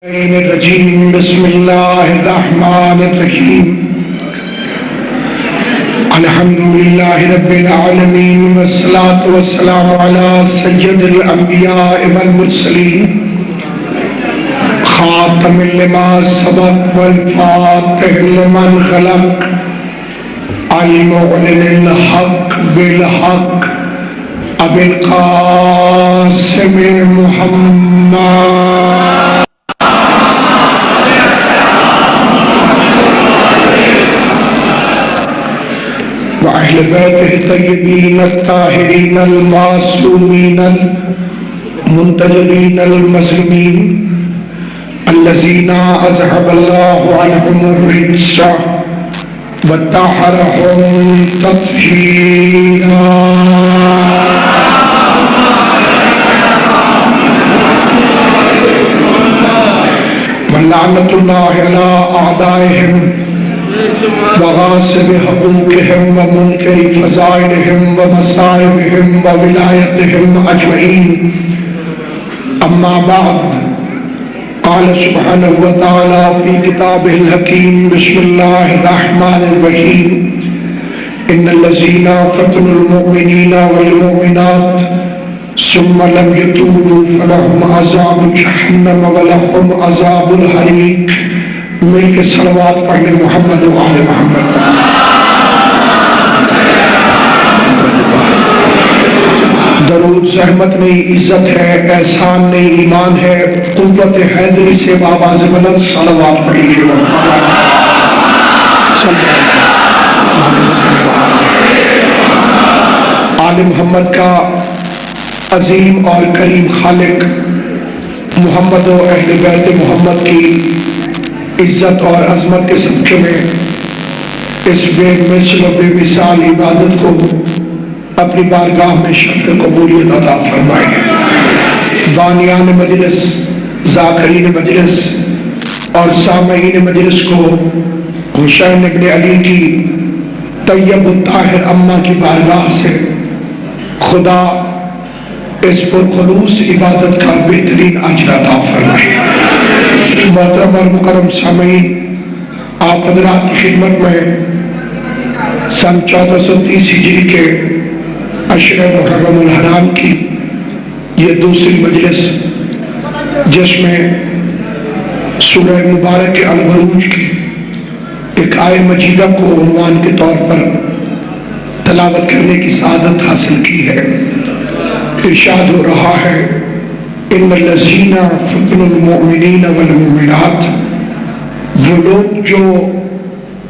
الرجیم بسم اللہ الرحمن الرحیم الحمدللہ رب العالمین والصلاة والسلام علی سید الانبیاء والمرسلین خاتم لما سبق والفاتح لمن خلق المعلن الحق بالحق ابو القاسم محمد وأهل بيته الطيبين الطاهرين المعصومين المنتجبين المظلومين الذين أذهب الله عنهم الرجس وطهرهم تطهيرا ولعنة الله على أعدائهم وغاصب حقوقهم ومنكر فضائلهم ومصائبهم وولايتهم أجمعين أما بعد قال سبحانه وتعالى في كتابه الحكيم بسم الله الرحمن الرحيم إن الذين فتنوا المؤمنين والمؤمنات ثم لم يتوبوا فلهم عذاب جهنم ولهم عذاب الحريق مل کے صلوات پڑھ لیں محمد و آل محمد. درود زحمت نہیں، عزت ہے، احسان نہیں، ایمان ہے، قوت حیدری سے آواز بلند صلوات پڑھ لیجیے. آل محمد کا عظیم اور کریم خالق محمد و اہل بیت محمد کی عزت اور عظمت کے صدقے میں اس بے مثل و بے مثال عبادت کو اپنی بارگاہ میں شرف قبولیت عطا فرمائے. بانیان مجلس، ذاکرین مجلس اور سامعین مجلس کو حسین ابن علی کی طیب الطاہر امہ کی بارگاہ سے خدا اس پرخلوص عبادت کا بہترین اجر عطا فرمائے. محترم اور مکرم سامعین، آپ حضرات کی خدمت میں سن 1430 ہجری کے عشر محرم الحرام کی یہ دوسری مجلس، جس میں سورہ مبارک البروج کی ایک آیہ مجیدہ کو عنوان کے طور پر تلاوت کرنے کی سعادت حاصل کی ہے. ارشاد ہو رہا ہے ان الذین فتنوا المؤمنین والمؤمنات، وہ لوگ جو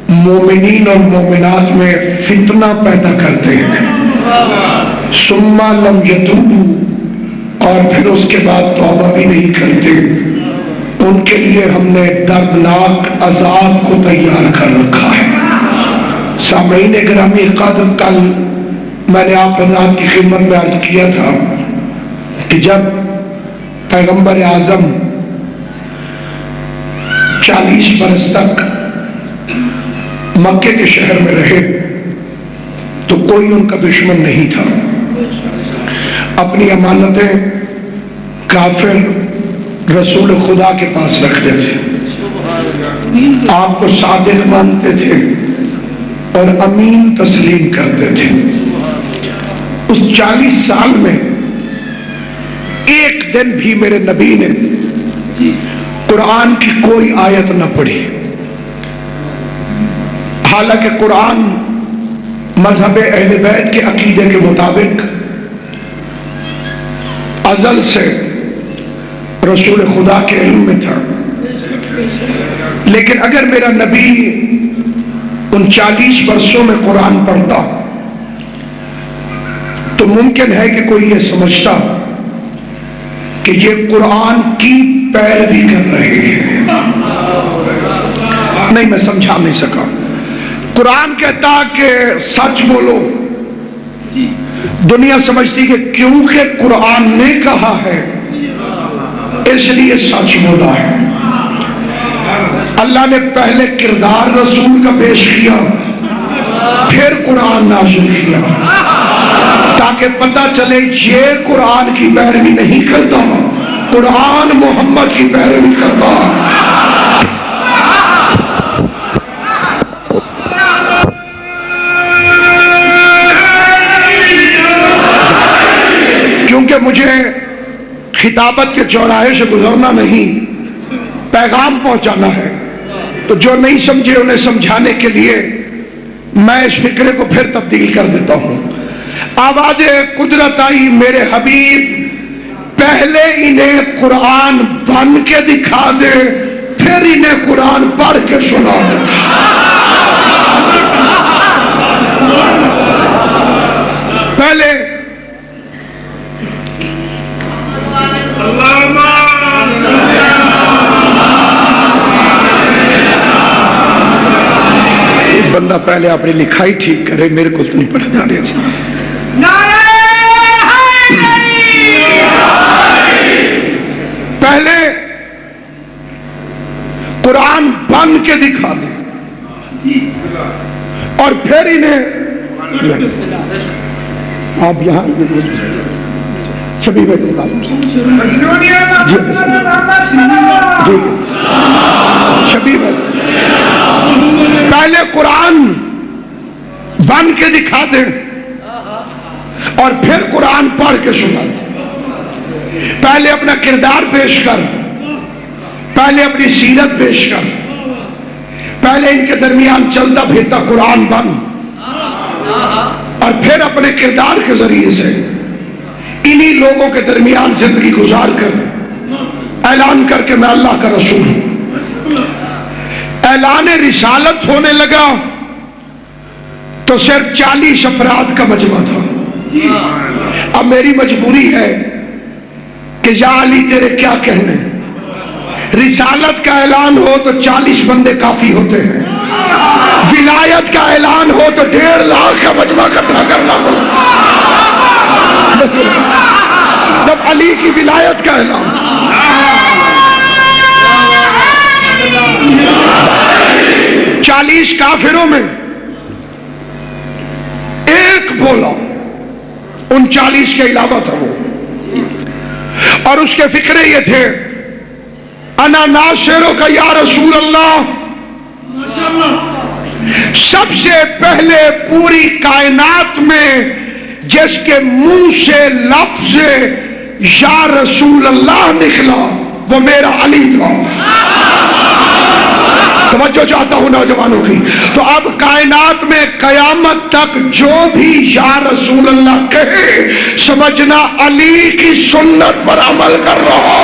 مومنین اور مومنات میں فتنہ پیدا کرتے ہیں، ثم لم یتوبوا، اور پھر اس کے بعد توبہ بھی نہیں کرتے، ان کے لیے ہم نے دردناک عذاب کو تیار کر رکھا ہے. سامعین گرامی قدر، کل میں نے آپ حضرات کی خدمت میں عرض کیا تھا کہ جب پیغمبر اعظم 40 برس تک مکے کے شہر میں رہے تو کوئی ان کا دشمن نہیں تھا. اپنی امانتیں کافر رسول خدا کے پاس رکھتے تھے، آپ کو صادق مانتے تھے اور امین تسلیم کرتے تھے. اس 40 سال میں ایک دن بھی میرے نبی نے قرآن کی کوئی آیت نہ پڑھی، حالانکہ قرآن مذہب اہل بیت کے عقیدے کے مطابق ازل سے رسول خدا کے علم میں تھا. لیکن اگر میرا نبی ان 40 برسوں میں قرآن پڑھتا تو ممکن ہے کہ کوئی یہ سمجھتا کہ یہ قرآن کی پیروی کر رہے ہیں. نہیں، میں سمجھا نہیں سکا. قرآن کہتا کہ سچ بولو، دنیا سمجھتی کہ کیونکہ قرآن نے کہا ہے اس لیے سچ بولا ہے. اللہ نے پہلے کردار رسول کا پیش کیا، پھر قرآن نازل کیا، تاکہ پتہ چلے یہ قرآن کی پیروی نہیں کرتا، قرآن محمد کی پیروی کرتا ہوں۔ کیونکہ مجھے خطابت کے چوراہے سے گزرنا نہیں، پیغام پہنچانا ہے، تو جو نہیں سمجھے انہیں سمجھانے کے لیے میں اس فکرے کو پھر تبدیل کر دیتا ہوں۔ آواز قدرت آئی میرے حبیب پہلے انہیں قرآن بن کے دکھا دے، پھر انہیں قرآن پڑھ کے سنا دے۔ پہلے بندہ پہلے اپنی لکھائی ٹھیک کرے، میرے کو تو نہیں پڑھا جا رہا۔ پہلے قرآن بن کے دکھا دے اور پھر انہیں آپ یہاں شبیب شبیب پہلے قرآن بن کے دکھا دے اور پھر قرآن پڑھ کے سنا دے۔ پہلے اپنا کردار پیش کر، پہلے اپنی سیرت پیش کر، پہلے ان کے درمیان چلتا پھرتا قرآن بن، اور پھر اپنے کردار کے ذریعے سے انہی لوگوں کے درمیان زندگی گزار کر اعلان کر کے میں اللہ کا رسول ہوں۔ اعلان رسالت ہونے لگا تو صرف 40 افراد کا مجمع تھا۔ اب میری مجبوری ہے کہ یا علی تیرے کیا کہنے، رسالت کا اعلان ہو تو 40 بندے کافی ہوتے ہیں، ولایت کا اعلان ہو تو 1.5 لاکھ کا مجمع اکٹھا کرنا پڑتا۔ جب علی کی ولایت کا اعلان، 40 کافروں میں ایک بولا، ان 40 کے علاوہ تھا وہ، اور اس کے فکرے یہ تھے انا ناصرو کا یا رسول اللہ۔ سب سے پہلے پوری کائنات میں جس کے منہ سے لفظ یا رسول اللہ نکلا وہ میرا علی تھا۔ توجہ چاہتا ہوں نوجوانوں کی۔ تو اب کائنات میں قیامت تک جو بھی یا رسول اللہ کہے سمجھنا علی کی سنت پر عمل کر رہا۔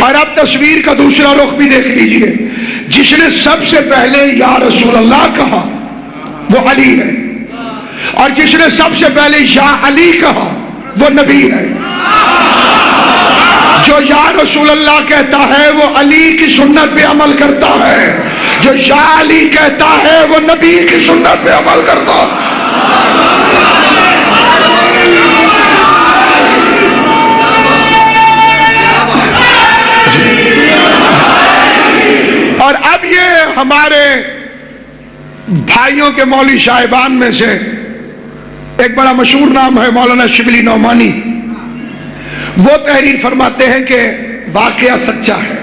اور اب تصویر کا دوسرا رخ بھی دیکھ لیجئے، جس نے سب سے پہلے یا رسول اللہ کہا وہ علی ہے، اور جس نے سب سے پہلے یا علی کہا وہ نبی ہے۔ جو یا رسول اللہ کہتا ہے وہ علی کی سنت پہ عمل کرتا ہے، جو یا علی کہتا ہے وہ نبی کی سنت پہ عمل کرتا ہے۔ اور اب یہ ہمارے بھائیوں کے مولوی صاحبان میں سے ایک بڑا مشہور نام ہے مولانا شبلی نعمانی، وہ تحریر فرماتے ہیں کہ واقعہ سچا ہے،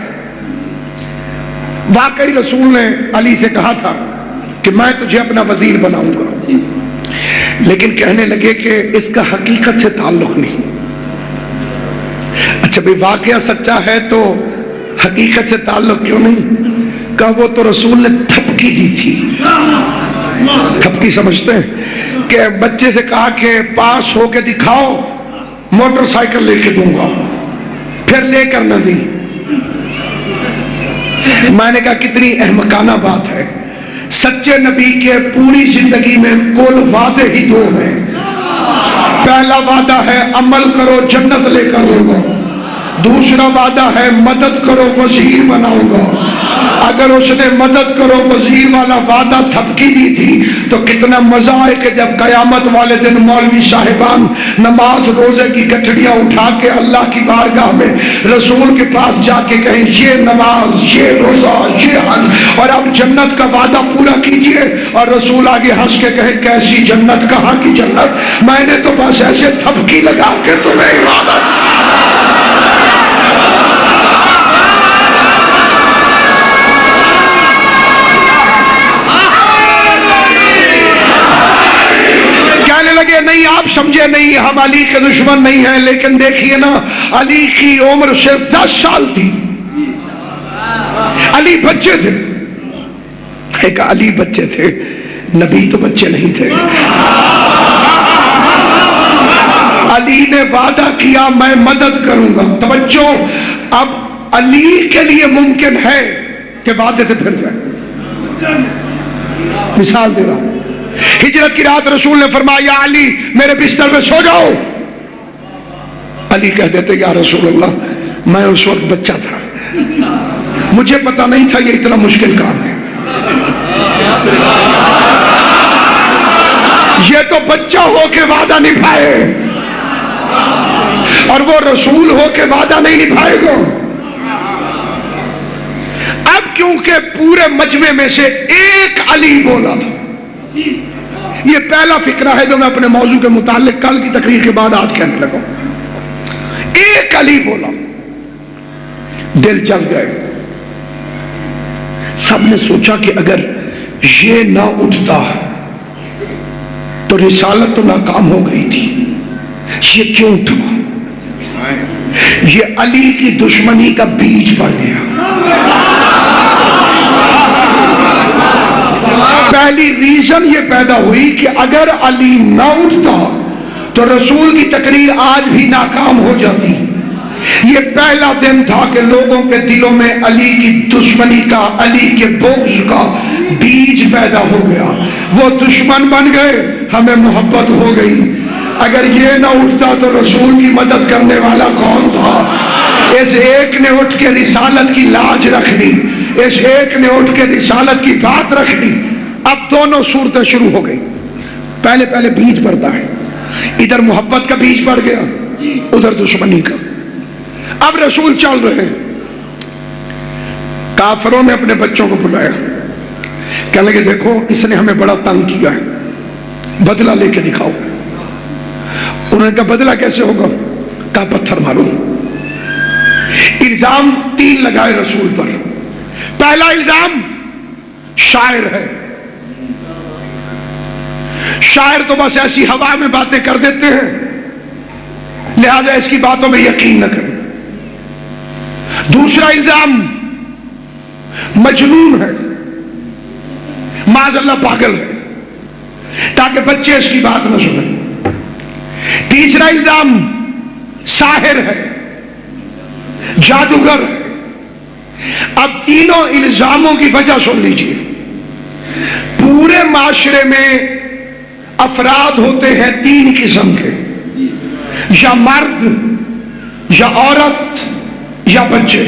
واقعی رسول نے علی سے کہا تھا کہ میں تجھے اپنا وزیر بناؤں گا، لیکن کہنے لگے کہ اس کا حقیقت سے تعلق نہیں۔ اچھا بھئی واقعہ سچا ہے تو حقیقت سے تعلق کیوں نہیں؟ کہا وہ تو رسول نے تھپکی دی تھی۔ تھپکی سمجھتے ہیں کہ بچے سے کہا کہ پاس ہو کے دکھاؤ، موٹر سائیکل لے کے دوں گا، پھر لے کر نہ دی۔ میں نے کہا کتنی احمقانہ بات ہے، سچے نبی کے پوری زندگی میں کل وعدے ہی 2 ہیں۔ پہلا وعدہ ہے عمل کرو جنت لے کر دوں گا، دوسرا وعدہ ہے مدد کرو وزیر بناؤں گا، اگر اس نے مدد کرو وزیر والا وعدہ تھپکی دی تھی تو کتنا مزہ ہے کہ جب قیامت والے دن مولوی صاحبان نماز روزے کی گٹھڑیاں اٹھا کے اللہ کی بارگاہ میں رسول کے پاس جا کے کہیں یہ نماز، یہ روزہ، یہ حج، اور اب جنت کا وعدہ پورا کیجئے، اور رسول آگے ہنس کے کہے کیسی جنت، کہاں کی جنت، میں نے تو بس ایسے تھپکی لگا کے تمہیں عبادت۔ لگے نہیں آپ سمجھے نہیں، ہم علی کے دشمن نہیں ہیں، لیکن دیکھیے نا علی کی عمر صرف 10 سال تھی، علی بچے تھے، ایک علی بچے تھے، نبی تو بچے نہیں تھے۔ علی نے وعدہ کیا میں مدد کروں گا، توجہ، اب علی کے لیے ممکن ہے کہ وعدے سے پھر جائے۔ مثال دے رہا ہوں، ہجرت کی رات رسول نے فرمایا یا علی میرے بستر میں سو جاؤ، علی کہہ دیتے یا رسول اللہ میں اس وقت بچہ تھا، مجھے پتا نہیں تھا یہ اتنا مشکل کام ہے، یہ تو بچہ ہو کے وعدہ نبھائے اور وہ رسول ہو کے وعدہ نہیں نبھائے گا۔ اب کیونکہ پورے مجمع میں سے ایک علی بولا تھا، یہ پہلا فقرہ ہے جو میں اپنے موضوع کے متعلق کل کی تقریر کے بعد آج کہنے لگا، ایک علی بولا، دل جل گئے، سب نے سوچا کہ اگر یہ نہ اٹھتا تو رسالت تو ناکام ہو گئی تھی، یہ کیوں اٹھا؟ یہ علی کی دشمنی کا بیج پڑ گیا۔ پہلی ریزن یہ پیدا ہوئی کہ اگر علی نہ اٹھتا تو رسول کی تقریر آج بھی ناکام ہو جاتی۔ یہ پہلا دن تھا کہ لوگوں کے دلوں میں علی کی دشمنی کا، علی کے بغض کا بیج پیدا ہو گیا، وہ دشمن بن گئے، ہمیں محبت ہو گئی۔ اگر یہ نہ اٹھتا تو رسول کی مدد کرنے والا کون تھا؟ اس ایک نے اٹھ کے رسالت کی لاج رکھ لی، اس ایک نے اٹھ کے رسالت کی بات رکھ لی۔ اب دونوں صورتیں شروع ہو گئی، پہلے بیج بڑھتا ہے، ادھر محبت کا بیج بڑھ گیا، ادھر دشمنی کا۔ اب رسول چل رہے ہیں، کافروں نے اپنے بچوں کو بلایا، کہنے لگے دیکھو اس نے ہمیں بڑا تنگ کیا ہے، بدلہ لے کے دکھاؤ۔ انہوں نے کہا بدلہ کیسے ہوگا؟ کہا پتھر مارو۔ الزام 3 لگائے رسول پر۔ پہلا الزام شاعر ہے، شاعر تو بس ایسی ہوا میں باتیں کر دیتے ہیں، لہذا اس کی باتوں میں یقین نہ کریں۔ دوسرا الزام مجنون ہے، معاذ اللہ پاگل ہے، تاکہ بچے اس کی بات نہ سنیں۔ تیسرا الزام ساحر ہے، جادوگر ہے۔ اب تینوں الزاموں کی وجہ سن لیجئے۔ پورے معاشرے میں افراد ہوتے ہیں 3 قسم کے، یا مرد یا عورت یا بچے۔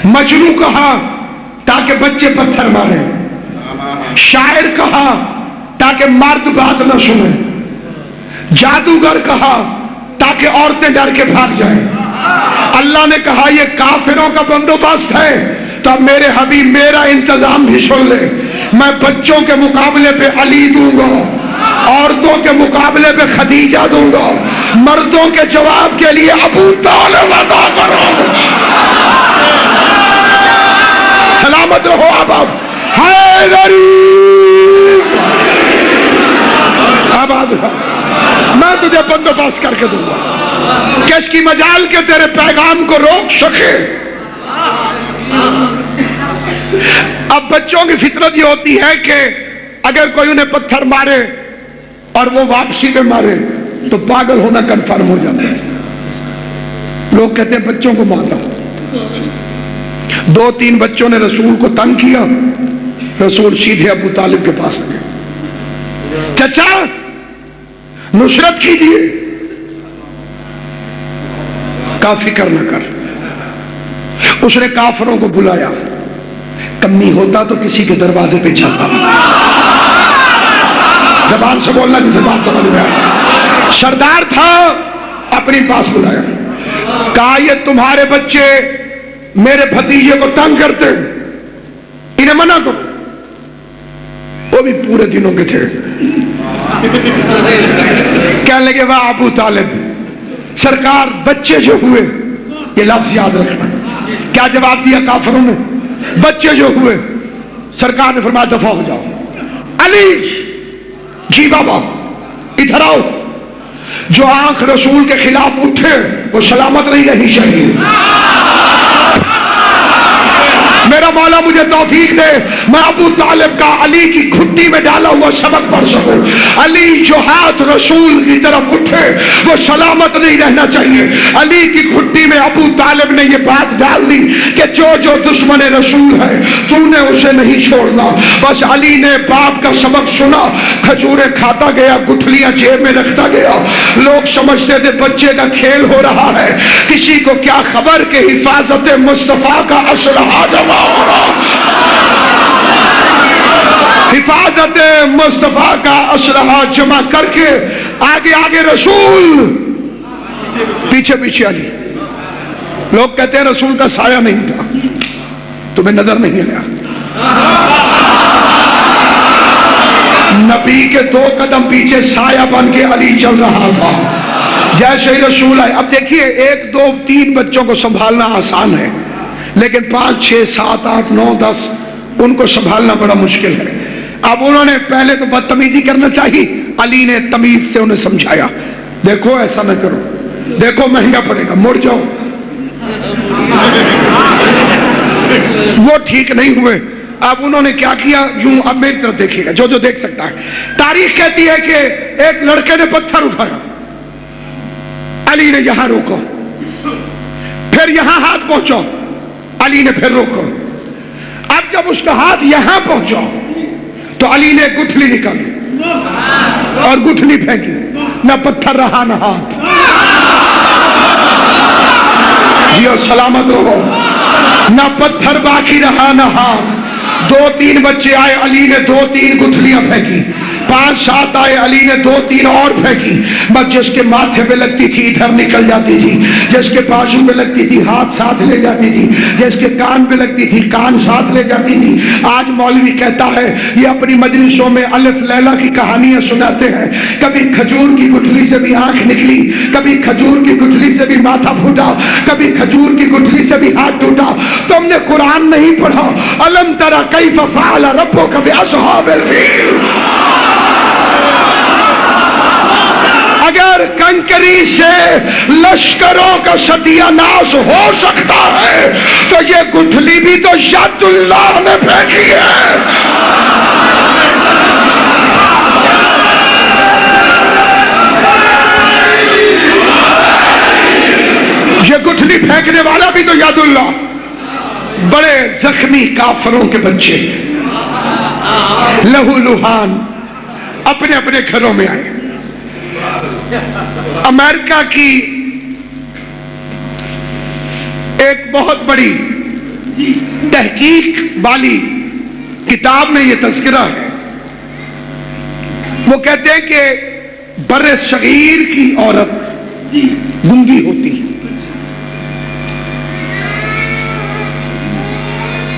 مجنون کہا تاکہ بچے پتھر ماریں، شاعر کہا تاکہ مرد بات نہ سنیں، جادوگر کہا تاکہ عورتیں ڈر کے بھاگ جائیں۔ اللہ نے کہا یہ کافروں کا بندوبست ہے، تو اب میرے حبیب میرا انتظام بھی سن لے، میں بچوں کے مقابلے پہ علی دوں گا، عورتوں کے مقابلے پہ خدیجہ دوں گا، مردوں کے جواب کے لیے ابو طالب ادا کروں گا۔ سلامت رہو اب آباد رہو، میں تجھے بندوبست کر کے دوں گا، کس کی مجال کے تیرے پیغام کو روک سکے۔ اب بچوں کی فطرت یہ ہوتی ہے کہ اگر کوئی انہیں پتھر مارے اور وہ واپسی میں مارے تو پاگل ہونا کنفرم ہو جاتا ہے۔ لوگ کہتے ہیں بچوں کو مارا۔ 2-3 بچوں نے رسول کو تنگ کیا، رسول سیدھے ابو طالب کے پاس گئے، چچا نصرت کیجئے۔ کہا فکر نہ کر۔ اس نے کافروں کو بلایا، کمی ہوتا تو کسی کے دروازے پہ چلتا. زبان سے بولنا جسے بات سمجھ میں آیا. سردار تھا, اپنی پاس بلایا, کہا یہ تمہارے بچے میرے بھتیجے کو تنگ کرتے, انہیں منع کرو. وہ بھی پورے دنوں کے تھے. کہنے لگے واہ ابو طالب, سرکار بچے جو ہوئے, یہ لفظ یاد رکھنا. کیا جواب دیا کافروں نے؟ بچے جو ہوئے, سرکار نے فرمایا دفع ہو جاؤ. علی جی بابا ادھر آؤ. جو آنکھ رسول کے خلاف اٹھے وہ سلامت نہیں رہنی چاہیے. میرا مولا مجھے توفیق دے میں ابو طالب کا علی کی گھٹی میں ڈالا ہوا سبق پڑھ سکوں. علی جو ہاتھ رسول کی طرف اٹھے وہ سلامت نہیں رہنا چاہیے. علی کی گھٹی میں ابو طالب نے یہ بات ڈال دی کہ جو دشمن رسول ہے تو نے اسے نہیں چھوڑنا. بس علی نے باپ کا سبق سنا, کھجوریں کھاتا گیا, گٹھلیاں جیب میں رکھتا گیا. لوگ سمجھتے تھے بچے کا کھیل ہو رہا ہے, کسی کو کیا خبر کہ حفاظت مصطفیٰ کا اسلحہ جمع ہو رہا. حفاظت مصطفیٰ کا اسلحہ جمع کر کے آگے آگے رسول, پیچھے پیچھے علی. لوگ کہتے ہیں رسول کا سایہ نہیں تھا, تمہیں نظر نہیں آیا. نبی کے 2 قدم پیچھے سایہ بن کے علی چل رہا تھا. جیسے ہی رسول آئے, اب دیکھیے 1 2 3 بچوں کو سنبھالنا آسان ہے, لیکن 5 6 7 8 9 10 ان کو سنبھالنا بڑا مشکل ہے. اب انہوں نے پہلے تو بدتمیزی کرنا چاہیے, علی نے تمیز سے انہیں سمجھایا, دیکھو ایسا نہ کرو, دیکھو مہنگا پڑے گا, مڑ جاؤ. وہ ٹھیک نہیں ہوئے. اب انہوں نے کیا کیا, یوں اب میری طرف دیکھیے گا جو دیکھ سکتا ہے. تاریخ کہتی ہے کہ ایک لڑکے نے پتھر اٹھایا, علی نے یہاں روکا, پھر یہاں ہاتھ پہنچا, علی نے پھر روکا. اب جب اس کا ہاتھ یہاں پہنچا تو علی نے گٹھلی نکالی اور گٹھلی پھینکی, نہ پتھر رہا نہ ہاتھ. جی اور سلامت رہو, نہ پتھر باقی رہا نہ ہاتھ. 2 3 بچے آئے, علی نے 2 3 گٹھلیاں پھینکی. 5 7 آئے, علی نے 2 3 اور پھینکی. بس جس کے ماتھے پہ لگتی تھی ادھر نکل جاتی تھی, جس کے بازو پہ لگتی تھی ہاتھ ساتھ لے جاتی تھی, جس کے کان پہ لگتی تھی کان ساتھ لے جاتی تھی. آج مولوی کہتا ہے یہ اپنی مجلسوں میں الف لیلا کی کہانیاں سناتے ہیں. کبھی کھجور کی گٹھلی سے بھی آنکھ نکلی, کبھی کھجور کی گٹھلی سے بھی ماتھا پھوٹا, کبھی کھجور کی گٹھلی سے بھی ہاتھ ٹوٹا. تم نے قرآن نہیں پڑھا, الم تری کیف فعل ربک باصحاب الفیل. اگر کنکری سے لشکروں کا ستیہ ناش ہو سکتا ہے تو یہ گٹھلی بھی تو ید اللہ نے پھینکی ہے. یہ گٹھلی پھینکنے والا بھی تو ید اللہ. بڑے زخمی کافروں کے بچے لہو لہان اپنے اپنے گھروں میں آئے. امریکہ کی ایک بہت بڑی تحقیق والی کتاب میں یہ تذکرہ ہے. وہ کہتے ہیں کہ بر صغیر کی عورت گنگی ہوتی ہے.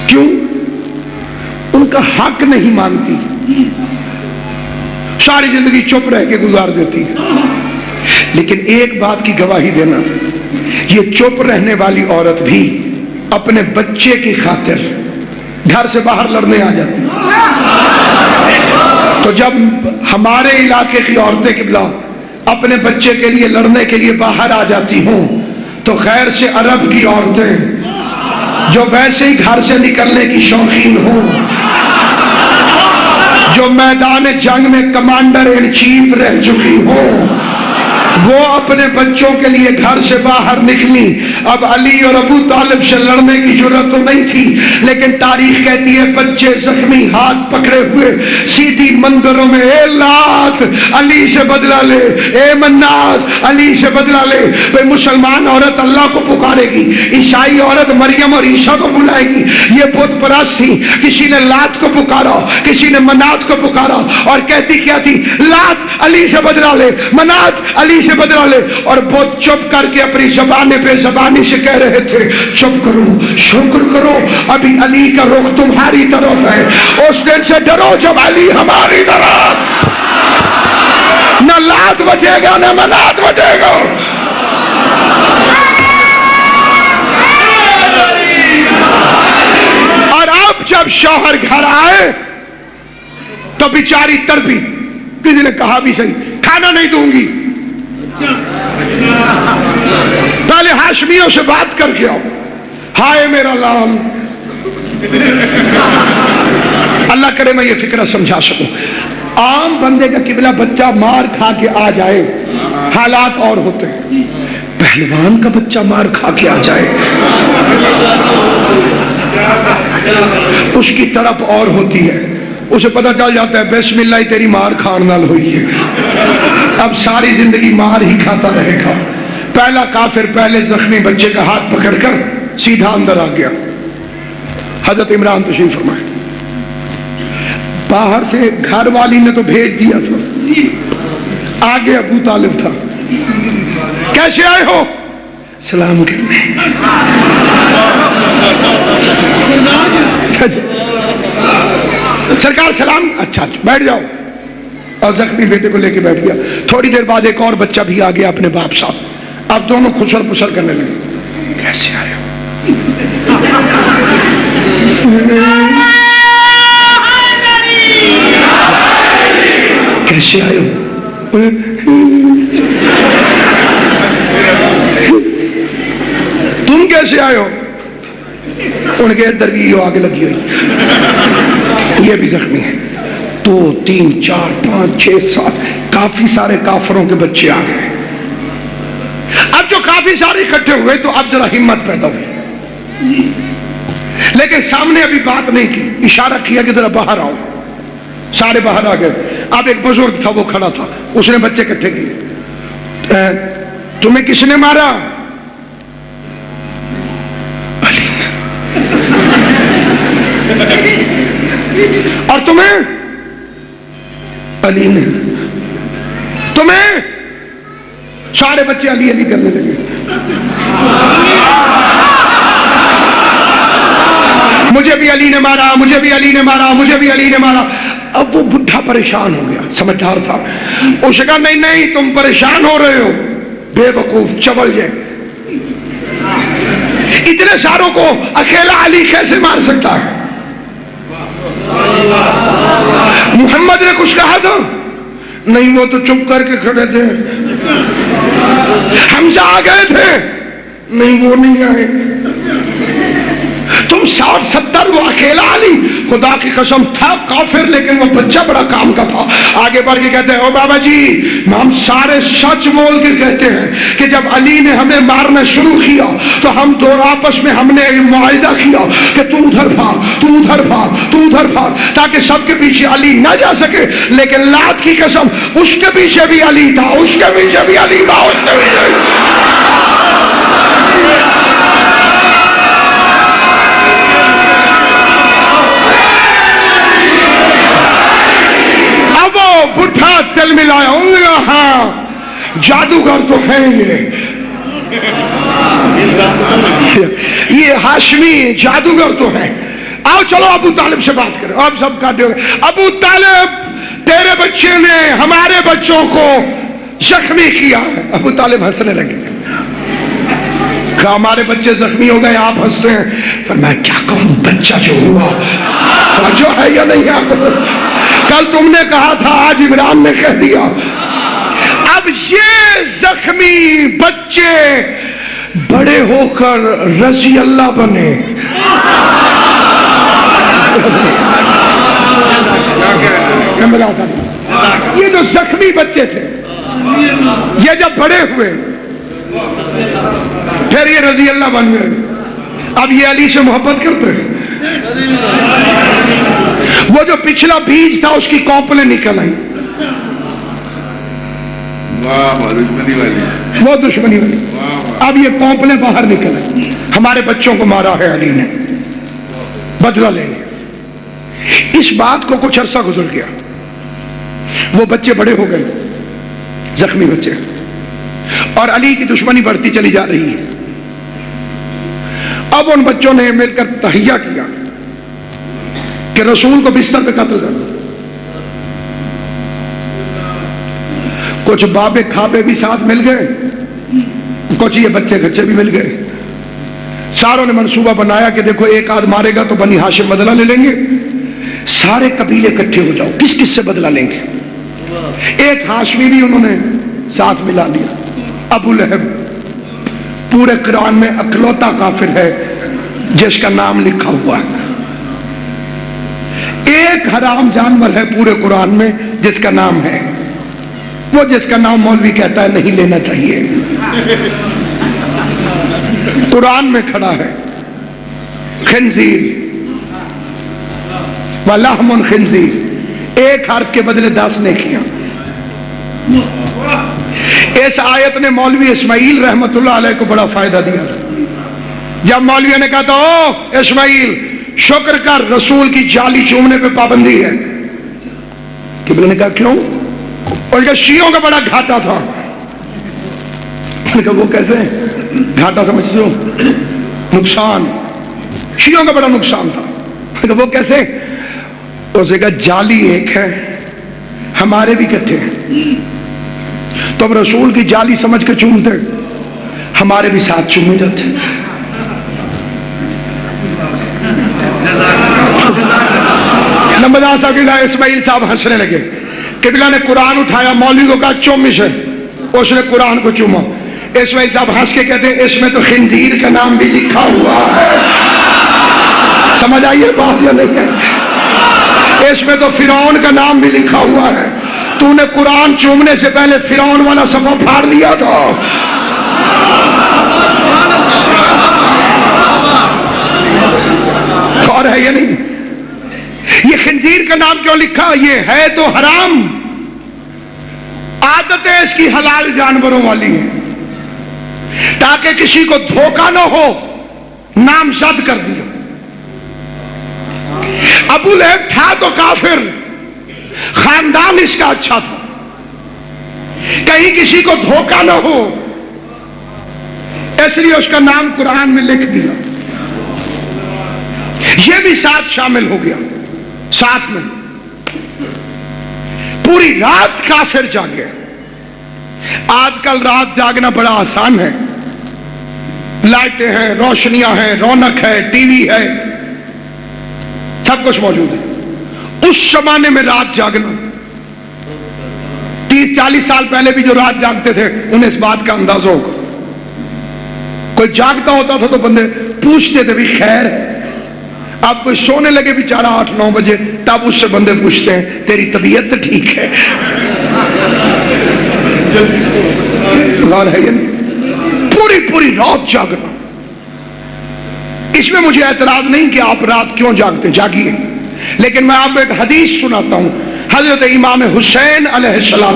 کیوں؟ ان کا حق نہیں مانتی, ساری زندگی چپ رہ کے گزار دیتی ہے. لیکن ایک بات کی گواہی دینا, یہ چپ رہنے والی عورت بھی اپنے بچے کی خاطر گھر سے باہر لڑنے آ جاتی. تو جب ہمارے علاقے کی عورتیں قبلہ اپنے بچے کے لیے لڑنے کے لیے باہر آ جاتی ہوں, تو خیر سے عرب کی عورتیں جو ویسے ہی گھر سے نکلنے کی شوقین ہوں, جو میدان جنگ میں کمانڈر ان چیف رہ چکی ہوں, وہ اپنے بچوں کے لیے گھر سے باہر نکلی. اب علی اور ابو طالب سے لڑنے کی ضرورت تو نہیں تھی، لیکن تاریخ کہتی ہے بچے زخمی ہاتھ پکڑے ہوئے سیدھی مندروں میں، اے لات علی سے بدلہ لے، اے منات علی سے بدلہ لے. بھئی مسلمان عورت اللہ کو پکارے گی، عیسائی عورت مریم اور عیسیٰ کو بلائے گی. یہ بت پرست تھی، کسی نے لات کو پکارا، کسی نے منات کو پکارا، اور کہتی کیا تھی؟ لات علی سے بدلہ لے، منات علی سے بدلہ لے. اور بہت چپ کر کے اپنی زبان پہ زبانی سے کہہ رہے تھے چپ کرو، شکر کرو، ابھی علی کا رخ تمہاری طرف ہے. اس دن سے ڈرو جب علی ہماری طرف. نہ لات بچے گا نہ منات بچے گا. اور اب جب شوہر گھر آئے تو بیچاری تڑپی. کسی نے کہا بھی صحیح، کھانا نہیں دوں گی، پہلے ہاشمیوں سے بات کر کے آؤ. ہائے میرا لال. اللہ کرے میں یہ فکرہ سمجھا سکوں. عام بندے کا قبلہ بچہ مار کھا کے آ جائے حالات اور ہوتے ہیں، پہلوان کا بچہ مار کھا کے آ جائے اس کی طرف اور ہوتی ہے. اسے پتہ چل جاتا ہے بسم اللہ تیری مار کھان نال ہوئی ہے، اب ساری زندگی مار ہی کھاتا رہے گا. پہلا کافر پہلے زخمی بچے کا ہاتھ پکڑ کر سیدھا اندر آ گیا. حضرت عمران تشریف فرمائے. باہر سے گھر والی نے تو بھیج دیا تھا، آگے ابو طالب تھا. کیسے آئے ہو؟ سلام کرنے. سرکار سلام. اچھا بیٹھ جاؤ. اور زخمی بیٹے کو لے کے بیٹھ گیا. تھوڑی دیر بعد ایک اور بچہ بھی آ گیا اپنے باپ صاحب. اب دونوں خسر پسر کرنے لگے. کیسے آئے ہو؟ کیسے آئے ہو؟ تم کیسے آئے ہو؟ ان کے اندر بھی یہ آگے لگی ہوئی، یہ بھی زخمی ہے. 2 3 4 5 6 7 کافی سارے کافروں کے بچے آ گئے. اب جو کافی سارے اکٹھے ہوئے تو اب ذرا ہمت پیدا ہوئی، لیکن سامنے ابھی بات نہیں کی. اشارہ کیا کہ ذرا باہر آؤ. سارے باہر آ گئے. اب ایک بزرگ تھا وہ کھڑا تھا، اس نے بچے اکٹھے کیے. تمہیں کس نے مارا؟ علی نے. اور تمہیں؟ علی نے. تمہیں؟ سارے بچے علی علی کرنے لگے. مجھے بھی علی نے مارا، مجھے بھی علی نے مارا، مجھے بھی علی نے مارا. اب وہ بڈھا پریشان ہو گیا، سمجھدار تھا. اس نے کہا نہیں نہیں تم پریشان ہو رہے ہو، بے وقوف چول جائے. اتنے ساروں کو اکیلا علی کیسے مار سکتا ہے؟ محمد نے کچھ کہا تھا؟ نہیں، وہ تو چپ کر کے کھڑے تھے. حمزہ آ گئے تھے؟ نہیں وہ نہیں آئے. تم 60 70 وہ اکیلا علی. خدا کی قسم تھا کافر لیکن وہ بچہ بڑا کام کا تھا. آگے بڑھ کے کہتے ہیں او بابا جی ہم سارے سچ بول کے کہتے ہیں کہ جب علی نے ہمیں مارنا شروع کیا تو ہم دونوں آپس میں ہم نے ایک معاہدہ کیا کہ تو ادھر بھاگ، تو ادھر بھاگ، تو ادھر بھاگ، تاکہ سب کے پیچھے علی نہ جا سکے. لیکن لات کی قسم اس کے پیچھے بھی علی تھا، اس کے پیچھے بھی علی تھا، اس کے پیچھے بٹھا دل ملایا. ہاں جادوگر تو ہیں یہ ہاشمی جادوگر تو ہیں. آؤ چلو ابو طالب سے بات کریں. آپ سب کا ابو طالب تیرے بچے نے ہمارے بچوں کو زخمی کیا ہے. ابو طالب ہنسنے لگے. کہا ہمارے بچے زخمی ہو گئے آپ ہنستے ہیں. پر میں کیا کہوں بچہ جو ہوا جو ہے یا نہیں آپ کل تم نے کہا تھا آج عمران نے کہہ دیا. اب یہ زخمی بچے بڑے ہو کر رضی اللہ بنے. یہ جو زخمی بچے تھے یہ جب بڑے ہوئے پھر یہ رضی اللہ بن گئے، اب یہ علی سے محبت کرتے ہیں۔ وہ جو پچھلا بیج تھا اس کی کونپلیں نکل آئی، وہ دشمنی والی، اب یہ کونپلیں باہر نکل آئی۔ ہمارے بچوں کو مارا ہے علی نے، بدلہ لیں گے۔ اس بات کو کچھ عرصہ گزر گیا، وہ بچے بڑے ہو گئے، زخمی بچے، اور علی کی دشمنی بڑھتی چلی جا رہی ہے۔ اب ان بچوں نے مل کر تہیہ کیا کہ رسول کو بستر پہ قتل کر دو۔ کچھ بابے کھابے بھی ساتھ مل گئے، کچھ یہ بچے کچے بھی مل گئے۔ ساروں نے منصوبہ بنایا کہ دیکھو ایک آدھ مارے گا تو بنی ہاشم بدلہ لے لیں گے، سارے قبیلے اکٹھے ہو جاؤ، کس کس سے بدلہ لیں گے۔ ایک ہاشمی بھی انہوں نے ساتھ ملا لیا، ابو لہب، پورے قرآن میں اکلوتا کافر ہے جس کا نام لکھا ہوا ہے۔ ایک حرام جانور ہے پورے قرآن میں جس کا نام ہے، وہ جس کا نام مولوی کہتا ہے نہیں لینا چاہیے، قرآن میں کھڑا ہے، خنزیر وَلَحْمٌ خنزیر، ایک حرف کے بدلے 10 نیکیاں۔ اس آیت نے مولوی اسماعیل رحمت اللہ علیہ کو بڑا فائدہ دیا۔ جب مولویوں نے کہا تھا او اسماعیل شکر کر رسول کی جالی چومنے پہ پابندی ہے، قبلہ نے کہا کیوں؟ اور کہ شیعوں کا بڑا گھاٹا تھا۔ نے کہا وہ کیسے؟ گھاٹا سمجھتے ہو؟ نقصان، شیعوں کا بڑا نقصان تھا۔ نے کہا وہ کیسے؟ اسے کہا جالی ایک ہے، ہمارے بھی کٹھے ہیں، تو اب رسول کی جالی سمجھ کے چومتے، ہمارے بھی ساتھ چومے جاتے۔ نمبردار صاحب قبلہ اسماعیل صاحب ہنسنے لگے۔ قبلہ نے قرآن اٹھایا، مولوی کو کہا چومش ہے، اس نے قرآن کو چوما۔ اسماعیل صاحب ہنس کے کہتے ہیں اس میں تو خنزیر کا نام بھی لکھا ہوا ہے۔ سمجھ آئیے بات یا نہیں ہے؟ اس میں تو فرعون کا نام بھی لکھا ہوا ہے، تو نے قرآن چومنے سے پہلے فرعون والا صفحہ پھاڑ لیا تھا۔ اور ہے یا نہیں؟ یہ خنزیر کا نام کیوں لکھا؟ یہ ہے تو حرام، عادتیں اس کی حلال جانوروں والی ہیں، تاکہ کسی کو دھوکہ نہ ہو، نام زد کر دیا۔ ابو لہب تھا تو کافر، خاندان اس کا اچھا تھا، کہیں کسی کو دھوکہ نہ ہو اس لیے اس کا نام قرآن میں لکھ دیا۔ یہ بھی ساتھ شامل ہو گیا، ساتھ میں پوری رات کافر جاگے۔ آج کل رات جاگنا بڑا آسان ہے، لائٹیں ہیں، روشنیاں ہیں، رونق ہے، ٹی وی ہے، سب کچھ موجود ہے۔ اس زمانے میں رات جاگنا، 30-40 سال پہلے بھی جو رات جاگتے تھے انہیں اس بات کا اندازہ ہوگا۔ کوئی جاگتا ہوتا تھا تو بندے پوچھتے تھے بھی خیر ہے، آپ کوئی سونے لگے بیچارہ 8-9 بجے، تب اس سے بندے پوچھتے ہیں تیری طبیعت تو ٹھیک ہے؟ پوری رات جاگنا، اس میں مجھے اعتراض نہیں کہ آپ رات کیوں جاگتے، جاگیے، لیکن میں آپ کو ایک حدیث سناتا ہوں۔ حضرت امام حسین علیہ السلام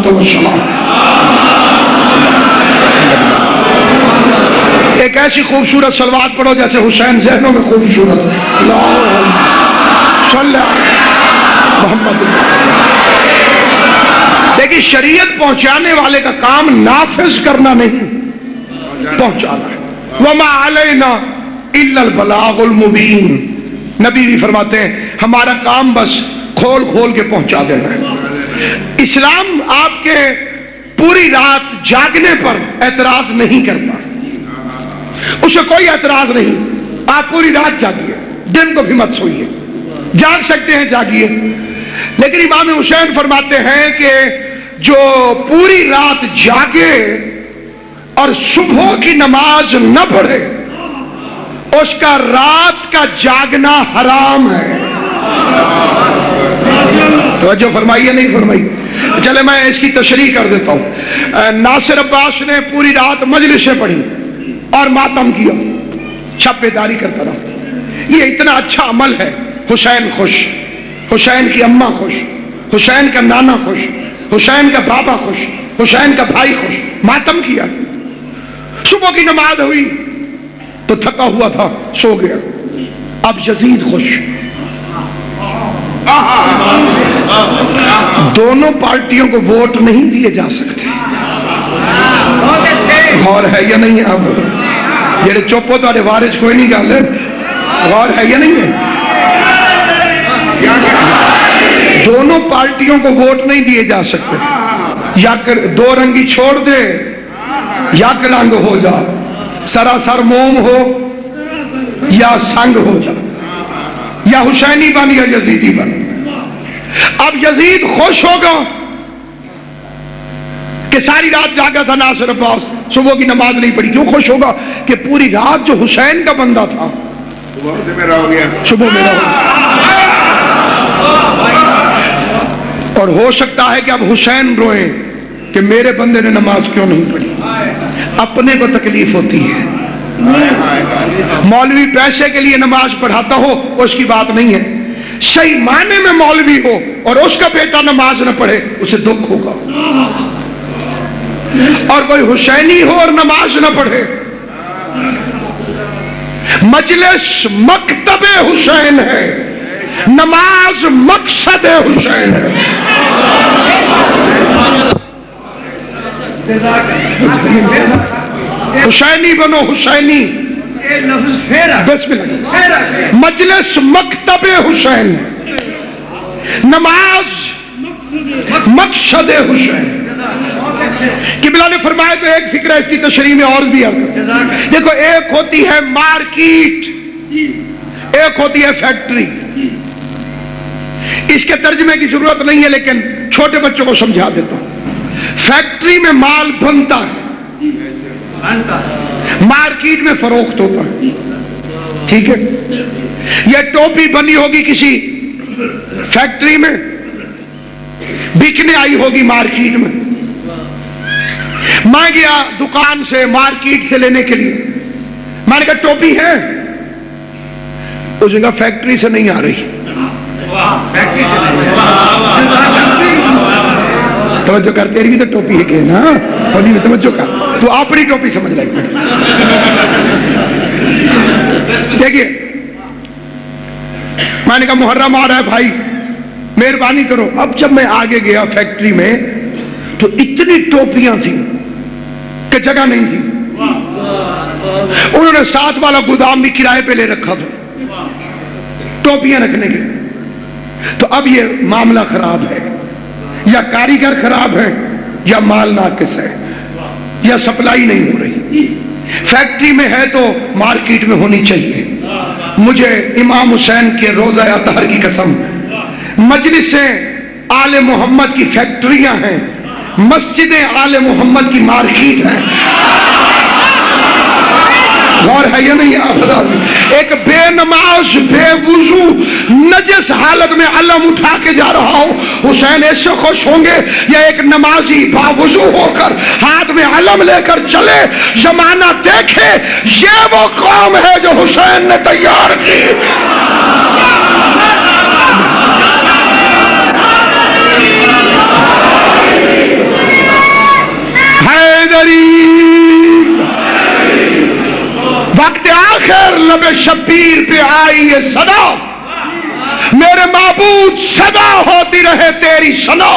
ایک ایسی خوبصورت صلوات پڑھو جیسے حسین ذہنوں میں خوبصورت، صلی محمد۔ دیکھیں شریعت پہنچانے والے کا کام نافذ کرنا نہیں، پہنچانا ہے۔ وَمَا عَلَيْنَا إِلَّا الْبَلَاغُ الْمُبِينُ، نبی بھی فرماتے ہیں ہمارا کام بس کھول کھول کے پہنچا دینا ہے۔ اسلام آپ کے پوری رات جاگنے پر اعتراض نہیں کرتا، اسے کوئی اعتراض نہیں، آپ پوری رات جاگیے، دن کو بھی مت سوئیے، جاگ سکتے ہیں جاگیے، لیکن امام حسین فرماتے ہیں کہ جو پوری رات جاگے اور صبح کی نماز نہ پڑھے اس کا رات کا جاگنا حرام ہے۔ توجہ فرمائیے نہیں فرمائی؟ چلے میں اس کی تشریح کر دیتا ہوں۔ ناصر عباس نے پوری رات مجلسیں پڑھی اور ماتم کیا، چھپیداری کرتا رہا۔ یہ اتنا اچھا عمل ہے۔ حسین خوش، حسین کی اماں خوش، حسین کا نانا خوش، حسین کا بابا خوش، حسین کا بھائی خوش، ماتم کیا۔ صبح کی نماز ہوئی تو تھکا ہوا تھا، سو گیا۔ اب یزید خوش۔ دونوں پارٹیوں کو ووٹ نہیں دیے جا سکتے۔ غور ہے یا نہیں ہے؟ اب جڑے چپ ہو تو وارث کوئی نہیں گل ہے، غور ہے یا نہیں ہے؟ دونوں پارٹیوں کو ووٹ نہیں دیے جا سکتے۔ یا دو رنگی چھوڑ دے، یک رنگ ہو جا، سراسر موم ہو یا سنگ ہو جا، یا حسینی بن یا یزیدی بن۔ اب یزید خوش ہوگا کہ ساری رات جاگا تھا ناصر عباس، صبح کی نماز نہیں پڑھی، کیوں خوش ہوگا کہ پوری رات جو حسین کا بندہ تھا صبح میرا ہو گیا۔ اور ہو سکتا ہے کہ اب حسین روئیں کہ میرے بندے نے نماز کیوں نہیں پڑھی۔ اپنے کو تکلیف ہوتی ہے۔ مولوی پیسے کے لیے نماز پڑھاتا ہو اس کی بات نہیں ہے، صحیح معنی میں مولوی ہو اور اس کا بیٹا نماز نہ پڑھے اسے دکھ ہوگا۔ اور کوئی حسینی ہو اور نماز نہ پڑھے، مجلس مکتب حسین ہے، نماز مقصد حسین ہے۔ حسینی بنو، حسینی، بسم اللہ۔ مجلس مکتب حسین، نماز مقصد حسین۔ قبلہ نے فرمایا تو ایک فکر ہے اس کی تشریح میں اور بھی عرض۔ دیکھو، ایک ہوتی ہے مارکیٹ، ایک ہوتی ہے فیکٹری۔ اس کے ترجمے کی ضرورت نہیں ہے لیکن چھوٹے بچوں کو سمجھا دیتا ہوں۔ فیکٹری میں مال بنتا ہے، مارکیٹ میں فروخت ہوتا ہے، ٹھیک ہے؟ یہ ٹوپی بنی ہوگی کسی فیکٹری میں، بکنے آئی ہوگی مارکیٹ میں۔ میں گیا دکان سے مارکیٹ سے لینے کے لیے، میں نے کہا ٹوپی ہے؟ اس نے کہا فیکٹری سے نہیں آ رہی۔ توجہ کر، تیری بھی تو ٹوپی ہے کہ نا، توجہ کر، تو اپنی ٹوپی سمجھ لے۔ دیکھیے، میں نے کہا محرم آ رہا ہے بھائی مہربانی کرو۔ اب جب میں آگے گیا فیکٹری میں تو اتنی ٹوپیاں تھیں کہ جگہ نہیں تھی۔ انہوں نے ساتھ والا گودام بھی کرائے پہ لے رکھا تھا ٹوپیاں رکھنے کے۔ تو اب یہ معاملہ خراب ہے، یا کاریگر خراب ہے یا مال ناقص ہے یا سپلائی نہیں ہو رہی۔ فیکٹری میں ہے تو مارکیٹ میں ہونی چاہیے۔ مجھے امام حسین کے روضہ اطہر کی قسم، مجلسیں آل محمد کی فیکٹریاں ہیں، مسجدیں آل محمد کی مارکیٹ ہیں۔ غور ہے یا نہیں آپ؟ ایک بے نماز بے وضو نجس حالت میں علم اٹھا کے جا رہا ہوں، حسین ایسے خوش ہوں گے؟ یا ایک نمازی با وضو ہو کر ہاتھ میں علم لے کر چلے؟ زمانہ دیکھے، یہ وہ قوم ہے جو حسین نے تیار کی۔ حیدری وقت آخر لب شبیر پہ آئی یہ صدا، میرے معبود صدا ہوتی رہے تیری ثنا۔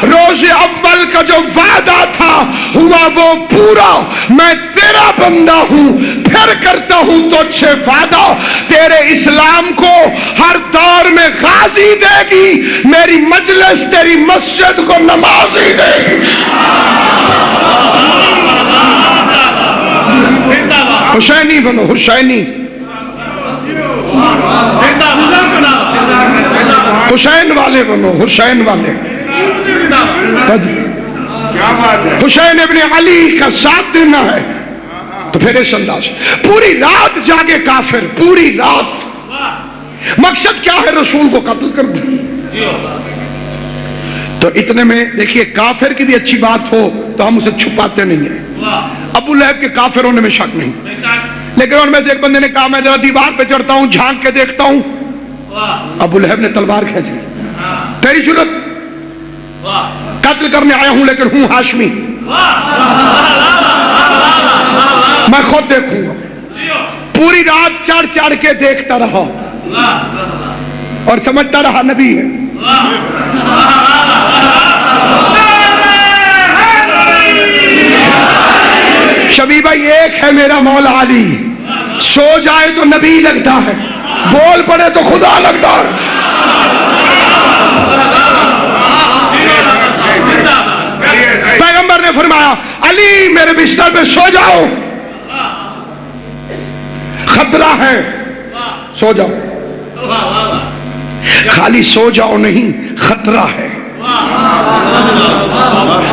روز اول کا جو وعدہ تھا ہوا وہ پورا، میں تیرا بندہ ہوں پھر کرتا ہوں تجھ سے وعدہ، تیرے اسلام کو ہر دور میں غازی دے گی، میری مجلس تیری مسجد کو نمازی دے گی۔ حسینی بنو، حسینی، حسین والے بنو، حسین والے۔ حسین ابن علی کا ساتھ دینا ہے تو پھر اس انداز پوری رات جاگے کافر، پوری رات۔ مقصد کیا ہے؟ رسول کو قتل کر دیں۔ تو اتنے میں دیکھیے کافر کی بھی اچھی بات ہو تو ہم اسے چھپاتے نہیں ہیں. ابو لہب کے کافر ہونے میں شک نہیں, لیکن ان میں سے ایک بندے نے کہا میں ذرا دیوار پہ چڑھتا ہوں, جھانک کے دیکھتا ہوں. ابو لہب نے تلوار کھینچ لی. تیری جرت, قتل کرنے آیا ہوں لیکن ہوں ہاشمی, میں خود دیکھوں گا. پوری رات چڑھ چڑھ کے دیکھتا رہا اور سمجھتا رہا نبی ہے. شبی بھائی ایک ہے میرا مولا علی, سو جائے تو نبی لگتا ہے, بول پڑے تو خدا لگتا ہے. پیغمبر نے فرمایا علی میرے بستر پہ سو جاؤ, خطرہ ہے, سو جاؤ. خالی سو جاؤ نہیں, خطرہ ہے.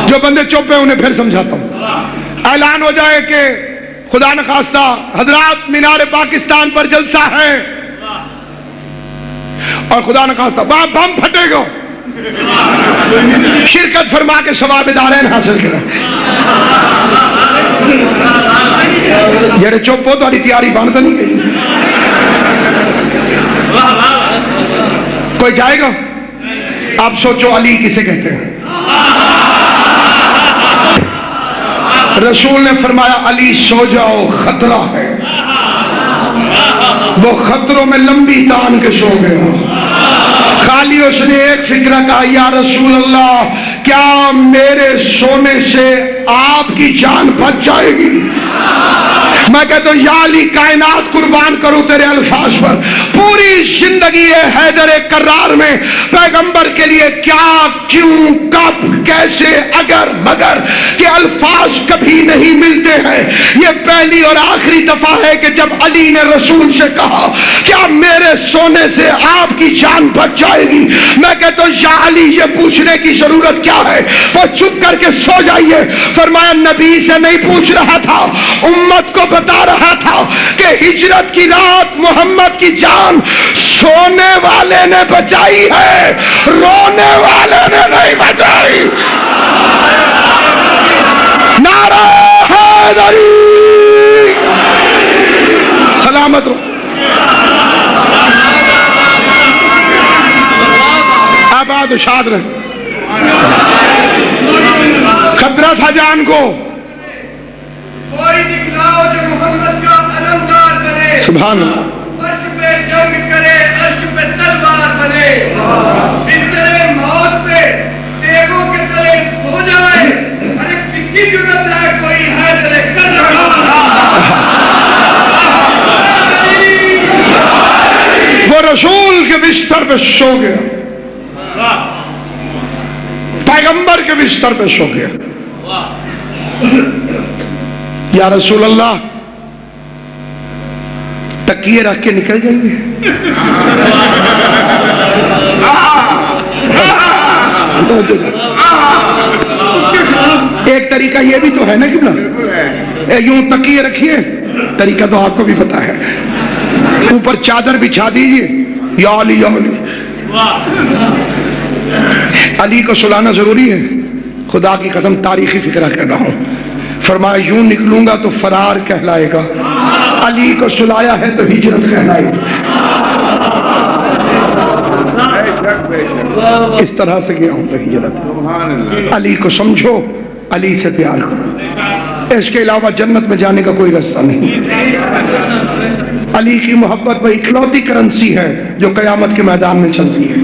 جو بندے چپ ہیں انہیں پھر سمجھاتا ہوں. اعلان ہو جائے کہ خدا نخواستہ حضرات مینار پاکستان پر جلسہ ہے اور خدا نخواستہ وہاں بم پھٹے گا, شرکت فرما کے ثواب دارین حاصل کریں. جڑے چپ ہو تاری تیاری بنتا نہیں گئی. کوئی جائے گا؟ آپ سوچو علی کسے کہتے ہیں؟ رسول نے فرمایا علی سو جاؤ, خطرہ ہے. وہ خطروں میں لمبی تان کے سو گیا. خالی اس نے ایک فکرہ کہا یا رسول اللہ کیا میرے سونے سے آپ کی جان بچ جائے گی؟ میں کہتا ہوں یا علی کائنات قربان کروں تیرے الفاظ پر. پوری زندگی حیدر کرار میں پیغمبر کے لیے کیا, کیوں, کب, کیسے, اگر, مگر کہ الفاظ کبھی نہیں ملتے ہیں. یہ پہلی اور آخری دفعہ ہے کہ جب علی نے رسول سے کہا کیا میرے سونے سے آپ کی جان بچ جائے گی. میں کہتا ہوں یا علی یہ پوچھنے کی ضرورت کیا ہے, وہ چپ کر کے سو جائیے. فرمایا نبی سے نہیں پوچھ رہا تھا, امت کو بتا رہا تھا کہ ہجرت کی رات محمد کی جان سونے والے نے بچائی ہے, رونے والے نے نہیں بچائی. نعرہ حیدری, سلامت رہو. آباد و شاد رہے. خطرہ تھا جان کو. کوئی دکھلاؤ جو محمد کا علمدار بنے, سبحان اللہ. عرش پہ جنگ کرے, عرش پہ تلوار بنے, بستر موت پہ تیغوں کے تلے سو جائے. ارے کتنی جرت ہے کوئی حیدر کرار. وہ رسول کے بستر پہ سو گیا, پیغمبر کے بستر پہ سو گیا. یا رسول اللہ تکیے رکھ کے نکل جائیں گے. ایک طریقہ یہ بھی تو ہے نا کہ یوں تکیے رکھیے, طریقہ تو آپ کو بھی پتا ہے, اوپر چادر بچھا دیجئے, یا علی یا علی. علی کو سلانا ضروری ہے. خدا کی قسم تاریخی فکرہ کر رہا ہوں. فرمایا یوں نکلوں گا تو فرار کہلائے گا, علی کو سلایا ہے تو ہجرت کہلائے گا. اس طرح سے گیا ہوں تو ہجرت. علی کو سمجھو, علی سے پیار کرو, اس کے علاوہ جنت میں جانے کا کوئی راستہ نہیں. علی کی محبت وہ اکلوتی کرنسی ہے جو قیامت کے میدان میں چلتی ہے.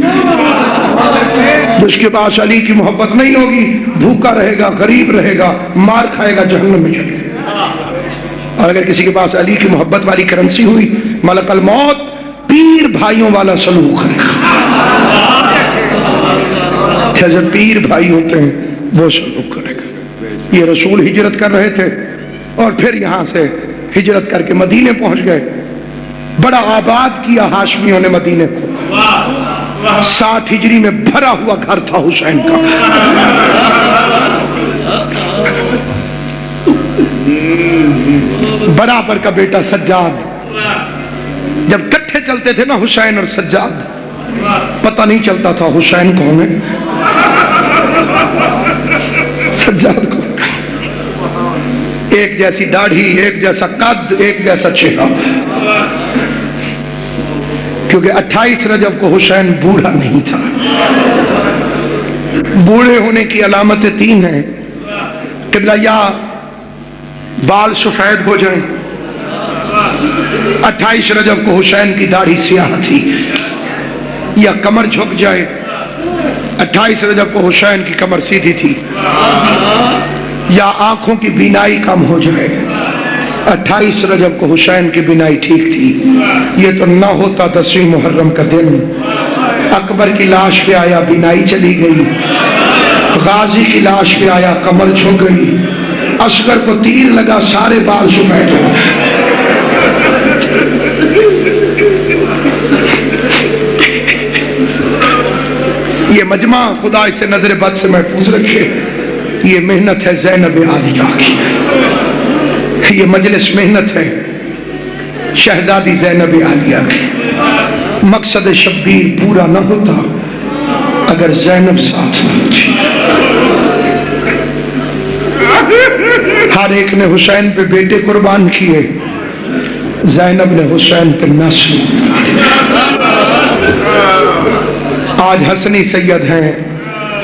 جس کے پاس علی کی محبت نہیں ہوگی بھوکا رہے گا, غریب رہے گا, مار کھائے گا, جہنم میں چلے گا. اور اگر کسی کے پاس علی کی محبت والی کرنسی ہوئی, ملک الموت پیر بھائیوں والا سلوک کرے گا. جب پیر بھائی ہوتے ہیں وہ سلوک کرے گا. یہ رسول ہجرت کر رہے تھے اور پھر یہاں سے ہجرت کر کے مدینے پہنچ گئے. بڑا آباد کیا ہاشمیوں نے مدینے کو. 60 ہجری میں بھرا ہوا گھر تھا حسین کا. برابر کا بیٹا سجاد, جب کٹھے چلتے تھے نا حسین اور سجاد, پتہ نہیں چلتا تھا حسین کون ہے. سجاد کو ایک جیسی داڑھی، ایک جیسا قد، ایک جیسا چہرہ، کیونکہ 28 رجب کو حسین بوڑھا نہیں تھا۔ بوڑھے ہونے کی علامتیں 3 ہیں، قبلہ یا بال سفید ہو جائیں، 28 رجب کو حسین کی داڑھی سیاہ تھی، یا کمر جھک جائے، 28 رجب کو حسین کی کمر سیدھی تھی، یا آنکھوں کی بینائی کم ہو جائے، 28 رجب کو حسین کی بینائی ٹھیک تھی۔ یہ تو نہ ہوتا 10 محرم کا دن، اکبر کی لاش پہ آیا بینائی چلی گئی، غازی کی لاش پہ آیا کمر جھک گئی، اصغر کو تیر لگا سارے بال سفید ہو گئے۔ یہ مجمع خدا اسے نظر بد سے محفوظ رکھے، یہ محنت ہے زینب عالیہ کی، یہ مجلس محنت ہے شہزادی زینب عالیہ کی۔ مقصد شبیر پورا نہ ہوتا اگر زینب ساتھ نہ ہوتی۔ ہر ایک نے حسین پہ بیٹے قربان کیے، زینب نے حسین پہ نسل۔ آج حسنی سید ہیں،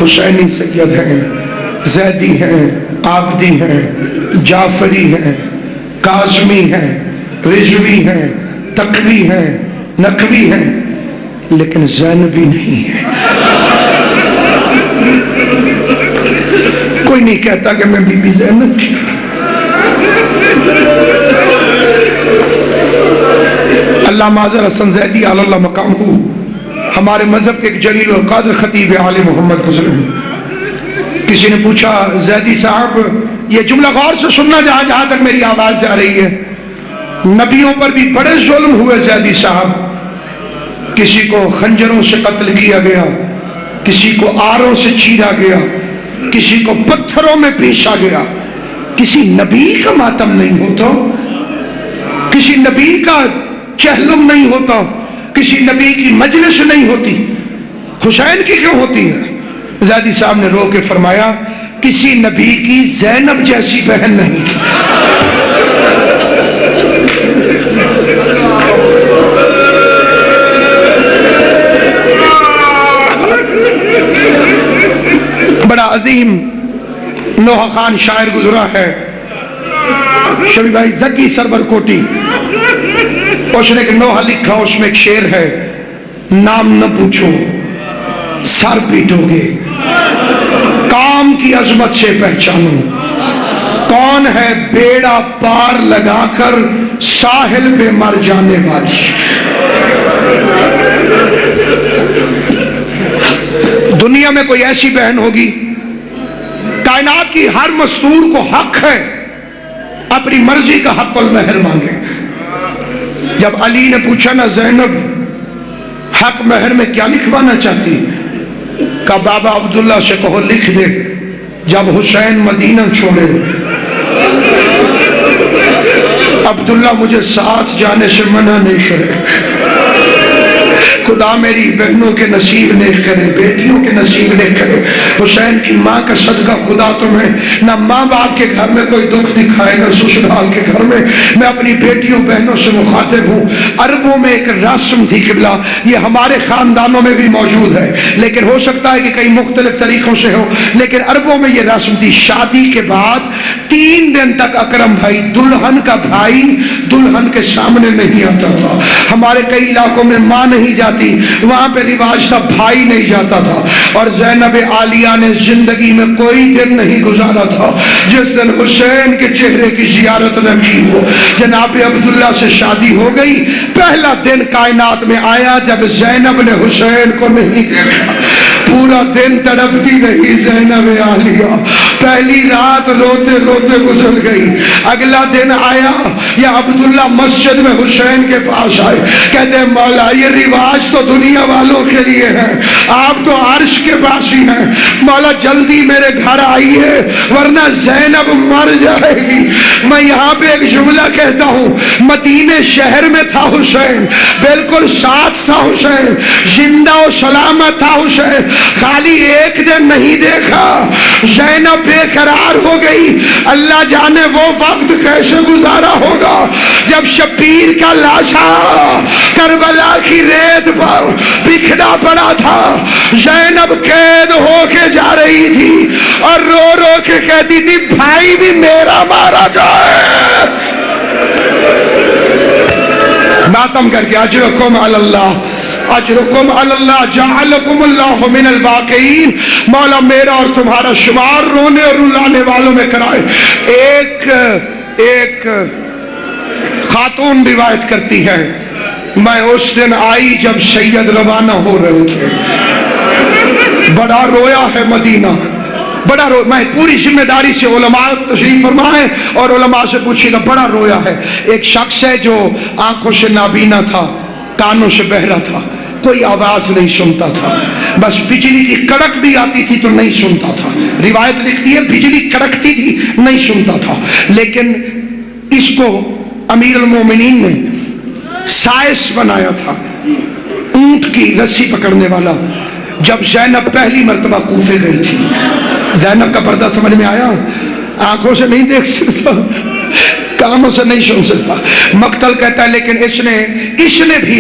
حسینی سید ہیں، زیدی ہیں، عابدی ہیں، جعفری ہیں، کاظمی ہیں، رضوی ہیں، تقوی ہیں، نقوی ہیں، لیکن زینبی نہیں ہے۔ کوئی نہیں کہتا کہ میں بی بی زینب کی۔ علامہ اظہر حسن زیدی علی اللہ مقام ہو، ہمارے مذہب کے ایک جلیل القدر خطیب عالم محمد گزرے ہیں۔ کسی نے پوچھا زیدی صاحب یہ جملہ غور سے سننا جہاں تک میری آواز سے آ رہی ہے، نبیوں پر بھی بڑے ظلم ہوئے زیدی صاحب، کسی کو خنجروں سے قتل کیا گیا، کسی کو آروں سے چیرا گیا، کسی کو پتھروں میں پیشا گیا، کسی نبی کا ماتم نہیں ہوتا، کسی نبی کا چہلم نہیں ہوتا، کسی نبی کی مجلس نہیں ہوتی، حسین کی کیوں ہوتی ہے؟ زیدی صاحب نے رو کے فرمایا کسی نبی کی زینب جیسی بہن نہیں۔ بڑا عظیم نوحہ خان شاعر گزرا ہے، شبی بھائی ذکی سرور کوٹی، اس نے ایک نوحہ لکھا، اس میں ایک شعر ہے، نام نہ پوچھو سر پیٹو گے، کام کی عظمت سے پہچانو، کون ہے بیڑا پار لگا کر ساحل پہ مر جانے والی۔ دنیا میں کوئی ایسی بہن ہوگی، کائنات کی ہر مستور کو حق ہے اپنی مرضی کا حق المہر مانگے۔ جب علی نے پوچھا نا زینب حق مہر میں کیا لکھوانا چاہتی، کہا بابا عبداللہ سے کہو لکھ دے جب حسین مدینہ چھوڑے عبداللہ مجھے ساتھ جانے سے منع نہیں کرے۔ خدا میری بہنوں کے نصیب نیک کرے، بیٹیوں کے نصیب نیک کرے۔ حسین کی ماں کا صدقہ خدا تمہیں نہ ماں باپ کے گھر میں کوئی دکھ دکھائے نہ سسرال کے گھر میں۔ میں اپنی بیٹیوں بہنوں سے مخاطب ہوں، عربوں میں ایک رسم تھی قبلہ، یہ ہمارے خاندانوں میں بھی موجود ہے، لیکن ہو سکتا ہے کہ کئی مختلف طریقوں سے ہو، لیکن عربوں میں یہ رسم تھی، شادی کے بعد 3 دن تک اکرم بھائی دلہن کا بھائی دلہن کے سامنے نہیں آتا تھا۔ ہمارے کئی علاقوں میں ماں نہیں جاتی، وہاں پہ رواج تھا بھائی نہیں جاتا تھا، اور زینب عالیہ نے زندگی میں کوئی دن نہیں گزارا تھا جس دن حسین کے چہرے کی زیارت نہ کی ہو۔ جناب عبداللہ سے شادی ہو گئی، پہلا دن کائنات میں آیا جب زینب نے حسین کو نہیں دیکھا، پورا دن تڑپتی رہی زینب عالیہ، پہلی رات روتے روتے گزر گئی۔ اگلا دن آیا یا عبداللہ مسجد میں حسین کے پاس آئے، کہتے ہیں مولا یہ رواج تو دنیا والوں کے لیے ہے، آپ تو عرش کے باسی ہیں، مولا جلدی میرے گھر آئیے ورنہ زینب مر جائے گی۔ میں یہاں پہ ایک جملہ کہتا ہوں، مدینے شہر میں تھا حسین، بالکل ساتھ تھا حسین، زندہ و سلامت تھا حسین، خالی ایک دن نہیں دیکھا، زینب بے قرار ہو گئی۔ اللہ جانے وہ وقت کیسے گزارا ہوگا جب شبیر کا لاشا کربلا کی ریت پر بکھرا پڑا تھا، زینب قید ہو کے جا رہی تھی اور رو رو کے کہتی تھی بھائی بھی میرا مارا جائے۔ ماتم کر کے اجرکم علی اللہ، اجرکم علی اللہ، جعلکم اللہ من الباقین، مولا میرا اور تمہارا شمار رونے اور رلانے والوں میں کرائے۔ ایک خاتون روایت کرتی ہے، میں اس دن آئی جب سید روانہ ہو رہے تھے، بڑا رویا ہے مدینہ، بڑا رو، میں پوری ذمہ داری سے علماء تشریف فرمائیں اور علماء سے پوچھے گا، بڑا رویا ہے۔ ایک شخص ہے جو آنکھوں سے نابینا تھا، کانوں سے بہرا تھا، کوئی آواز نہیں سنتا تھا، بس بجلی کی کڑک بھی آتی تھی تو نہیں سنتا تھا۔ روایت لکھتی ہے بجلی کڑکتی تھی نہیں سنتا تھا، لیکن اس کو امیر المومنین نے سائس بنایا تھا، اونٹ کی رسی پکڑنے والا۔ جب زینب پہلی مرتبہ کوفے گئی تھی، زینب کا پردہ سمجھ میں آیا، آنکھوں سے نہیں دیکھ سکتا، کانوں سے نہیں سن سکتا۔ مقتل کہتا ہے لیکن اس نے بھی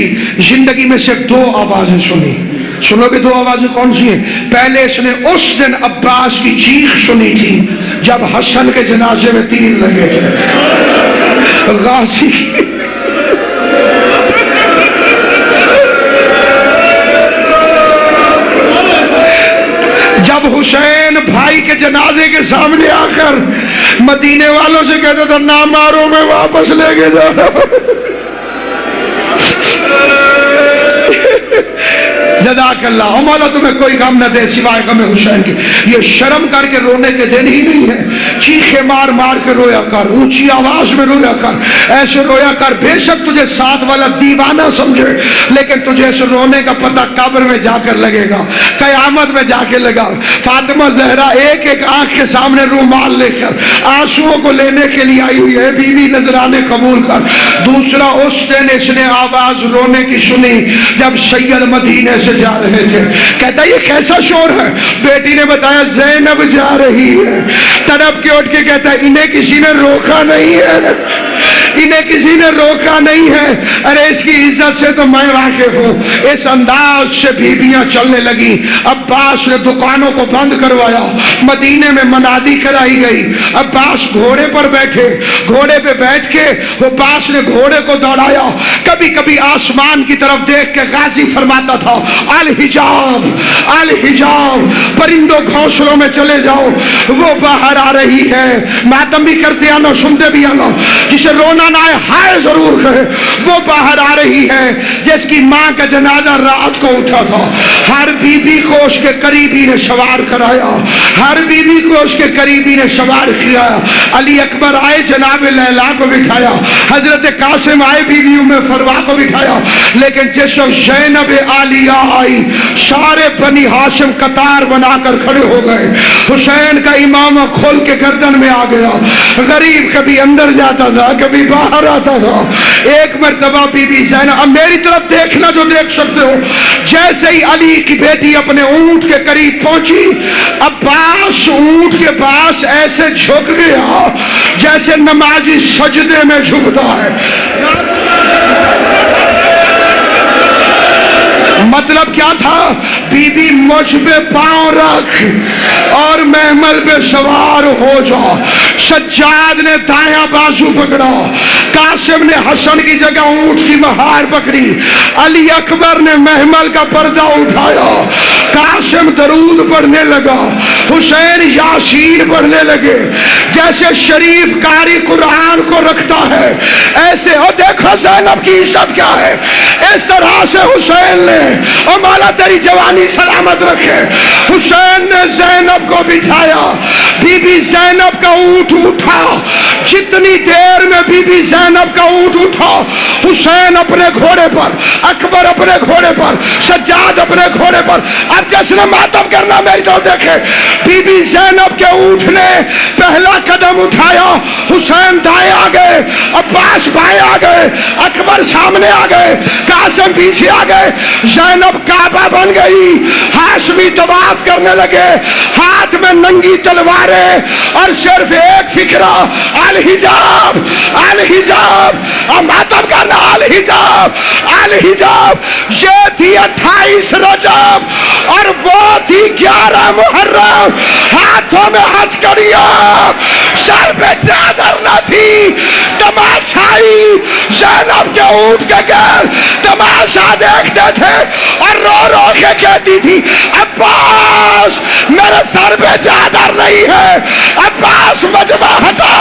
زندگی میں صرف دو آوازیں سنی۔ سنو گے دو آوازیں کون سی ہیں؟ پہلے اس نے اس دن عباس کی چیخ سنی تھی جب حسن کے جنازے میں تیر لگے تھے، غازی جب حسین بھائی کے جنازے کے سامنے آ کر مدینے والوں سے کہتا تھا نہ مارو میں واپس لے کے جا رہا ہوں۔ جزاک اللہ، مولا تمہیں کوئی غم نہ دے سوائے غم حسین کی۔ یہ شرم کر کے رونے کے دن ہی نہیں ہے، چیخے مار مار کے رویا کر، اونچی آواز میں رویا کر، ایسے رویا کر بے شک تجھے ساتھ والا دیوانہ سمجھے، لیکن تجھے ایسے رونے کا پتہ قبر میں جا کر لگے گا، قیامت میں جا کے لگا۔ فاطمہ زہرا ایک ایک آنکھ کے سامنے رومال لے کر آنسوؤں کو لینے کے لیے آئی ہوئی ہے، بیوی نذرانے قبول کر۔ دوسرا اس دن اس نے آواز رونے کی سنی جب سید مدینے سے جا رہے تھے، کہتا یہ کیسا شور ہے؟ بیٹی نے بتایا زینب جا رہی ہے۔ تڑپ کے اٹھ کے کہتا ہے انہیں کسی نے روکا نہیں ہے، انہیں کسی نے روکا نہیں ہے، ارے اس کی عزت سے تو میں واقف ہوں۔ اس انداز سے بیویاں چلنے لگی۔ عباس نے دکانوں کو بند کروایا، مدینے میں منادی کرائی گئی۔ عباس گھوڑے پر بیٹھے، گھوڑے پہ بیٹھ کے عباس نے گھوڑے کو دوڑایا، کبھی کبھی آسمان کی طرف دیکھ کے غازی فرماتا تھا الحجاب الحجاب، پرندوں گھونسلوں میں چلے جاؤ، وہ باہر آ رہی ہے۔ ماتم بھی کرتے آنا، سنتے بھی آنا، جسے رونا نہ آئے ہائے ضرور کہے، وہ باہر آ رہی ہے جس کی ماں کا جنازہ رات کو اٹھا تھا۔ ہر بی بی کو اس کے قریبی نے سوار کرایا، ہر بی بی کو اس کے قریبی نے سوار کیا۔ علی اکبر آئے، جناب لیلا کو بٹھایا، حضرت قاسم آئے، بی بی ام فروا کو بٹھایا، لیکن جس وقت زینب عالیہ آئی سارے بنی ہاشم قطار بنا کر کھڑے ہو گئے۔ حسین کا امامہ کھول کے گردن میں آ گیا، غریب کبھی اندر جاتا تھا کبھی باہر آتا تھا۔ ایک مرتبہ بی بی زینب، اب میری طرف دیکھنا جو دیکھ سکتے ہو، جیسے ہی علی کی بیٹی اپنے اونٹ کے قریب پہنچی، عباس اونٹ کے پاس ایسے جھک گیا جیسے نمازی سجدے میں جھکتا ہے۔ مطلب کیا تھا؟ بی بی مجھ پہ پاؤں رکھ اور محمل پہ سوار ہو جا۔ سجاد نے دایاں بازو پکڑا، قاسم نے حسن کی جگہ اونٹ کی مہار پکڑی، علی اکبر نے محمل کا پردہ اٹھایا، قاسم درود پڑھنے لگا، حسین یاسین پڑھنے لگے۔ جیسے شریف قاری قرآن کو رکھتا ہے ایسے، اور دیکھو زینب کی عزت کیا ہے، اس طرح سے حسین نے، اور مولا تیری جوانی سلامت رکھے، حسین نے زینب کو بٹھایا۔ بی بی زینب کا اونٹ اٹھا، جتنی دیر میں بی بی زینب کا اونٹ اٹھا، حسین اپنے گھوڑے پر، اکبر اپنے گھوڑے پر، سجاد اپنے گھوڑے پر۔ اب جس نے ماتم کرنا میری طرف دیکھے، بی بی زینب کے اونٹ نے پہلا قدم اٹھایا، حسین دائیں آ گئے، عباس بائیں آ گئے، اکبر سامنے آ گئے، قاسم پیچھے آ گئے، زینب کعبہ بن گئی، ہاشمی طواف کرنے لگے، ہاتھ میں ننگی تلواریں اور صرف ایک فکرہ الحجاب الحجاب، اب ماتم کرنا الحجاب الحجاب۔ یہ تھی 28 رجب اور وہ تھی 11 محرم، ہاتھوں میں ہتھکڑیاں، سر پہ چادر نہ تھی، تماشائی زینب کے اونٹ کے گر تماشا دیکھتے تھے اور رو رو کے کہتی تھی عباس میرے سر پہ چادر نہیں ہے، عباس مجمع ہٹا۔